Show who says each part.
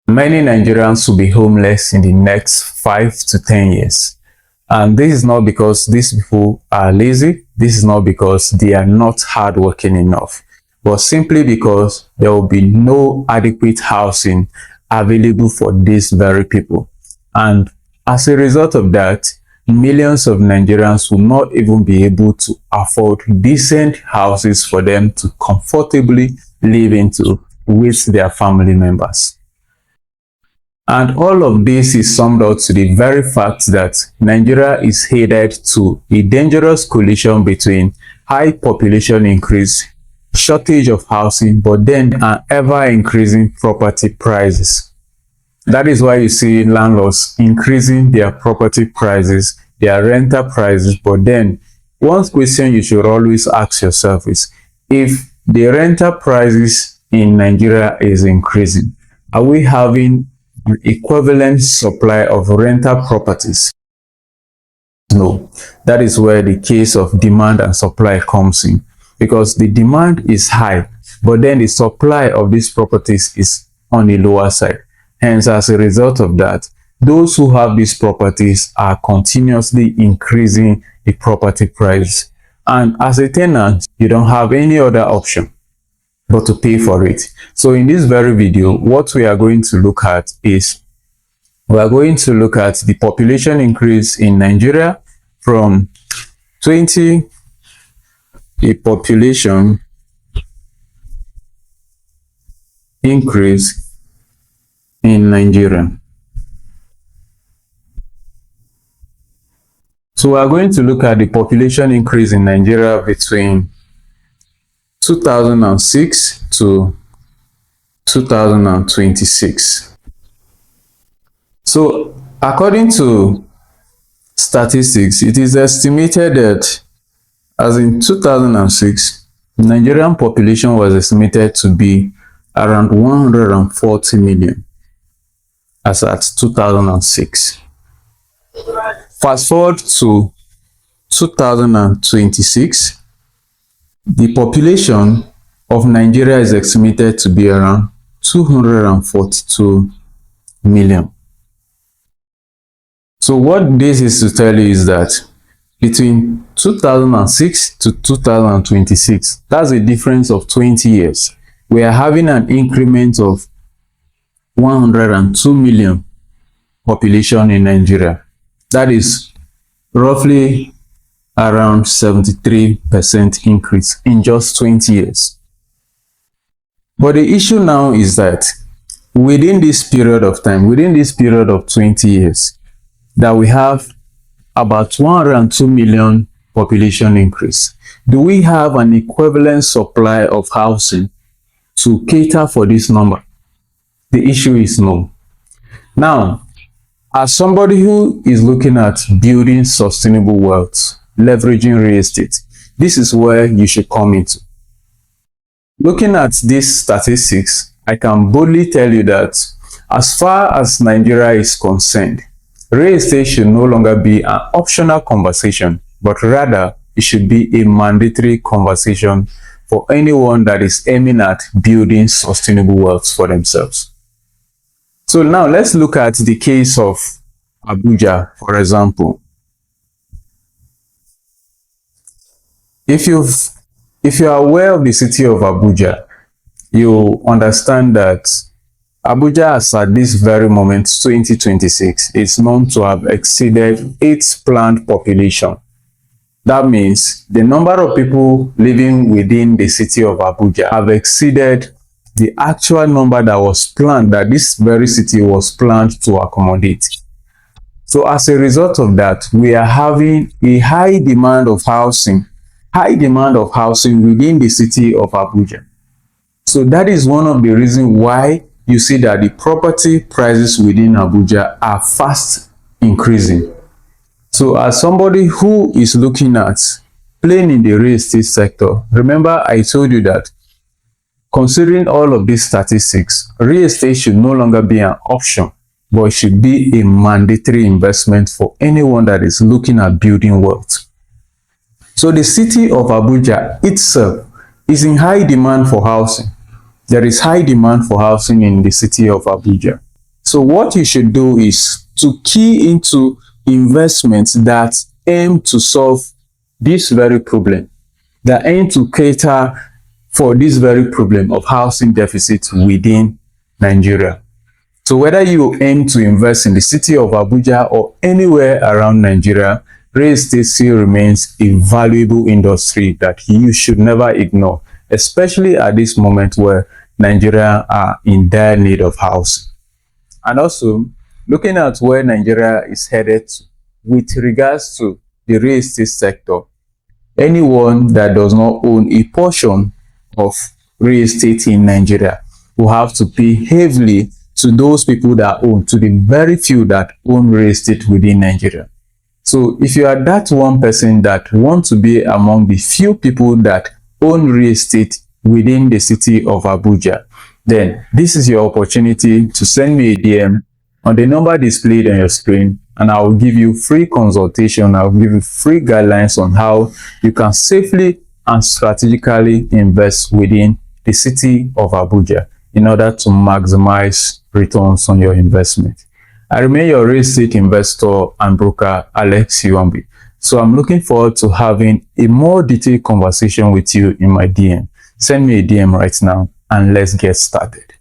Speaker 1: Many Nigerians will be homeless in the next 5 to 10 years. And this is not because these people are lazy. This is not because they are not hardworking enough, but simply because there will be no adequate housing available for these very people. And as a result of that, millions of Nigerians will not even be able to afford decent houses for them to comfortably live into with their family members. And all of this is summed up to the very fact that Nigeria is headed to a dangerous collision between high population increase, shortage of housing, but then an ever-increasing property prices. That is why you see landlords increasing their property prices, their rental prices, but then one question you should always ask yourself is, if the rental prices in Nigeria is increasing, are we having an equivalent supply of rental properties? No. That is where the case of demand and supply comes in, because the demand is high, but then the supply of these properties is on the lower side. Hence, as a result of that, those who have these properties are continuously increasing the property price. And as a tenant, you don't have any other option but to pay for it. So in this very video, what we are going to look at is, we are going to look at the population increase in Nigeria from a population increase in Nigeria. So we are going to look at the population increase in Nigeria between 2006 to 2026. So according to statistics, it is estimated that as in 2006, Nigerian population was estimated to be around 140 million as at 2006. Fast forward to 2026, the population of Nigeria is estimated to be around 242 million. So what this is to tell you is that between 2006 to 2026, that's a difference of 20 years. We are having an increment of 102 million population in Nigeria. That is roughly around 73% increase in just 20 years. But the issue now is that within this period of time, within this period of 20 years, that we have about 102 million population increase, do we have an equivalent supply of housing to cater for this number? The issue is no. Now, as somebody who is looking at building sustainable wealth, leveraging real estate, this is where you should come into. Looking at these statistics, I can boldly tell you that as far as Nigeria is concerned, real estate should no longer be an optional conversation, but rather it should be a mandatory conversation for anyone that is aiming at building sustainable wealth for themselves. So now let's look at the case of Abuja, for example. If you are aware of the city of Abuja, you understand that Abuja, as at this very moment, 2026, is known to have exceeded its planned population. That means the number of people living within the city of Abuja have exceeded the actual number that was planned, that this very city was planned to accommodate. So as a result of that, we are having a high demand of housing within the city of Abuja. So that is one of the reasons why you see that the property prices within Abuja are fast increasing. So as somebody who is looking at playing in the real estate sector, remember I told you that considering all of these statistics, real estate should no longer be an option, but it should be a mandatory investment for anyone that is looking at building wealth. So the city of Abuja itself is in high demand for housing. There is high demand for housing in the city of Abuja. So what you should do is to key into investments that aim to solve this very problem, that aim to cater for this very problem of housing deficit within Nigeria. So whether you aim to invest in the city of Abuja or anywhere around Nigeria, real estate still remains a valuable industry that you should never ignore, especially at this moment where Nigeria are in dire need of housing. And also, looking at where Nigeria is headed to with regards to the real estate sector, anyone that does not own a portion of real estate in Nigeria will have to pay heavily to those people that own, to the very few that own real estate within Nigeria. So if you are that one person that want to be among the few people that own real estate within the city of Abuja, then this is your opportunity to send me a DM on the number displayed on your screen, and I will give you free consultation. I will give you free guidelines on how you can safely and strategically invest within the city of Abuja in order to maximize returns on your investment. I remain your real estate investor and broker, Alex Iwambi. So I'm looking forward to having a more detailed conversation with you in my DM. Send me a DM right now and let's get started.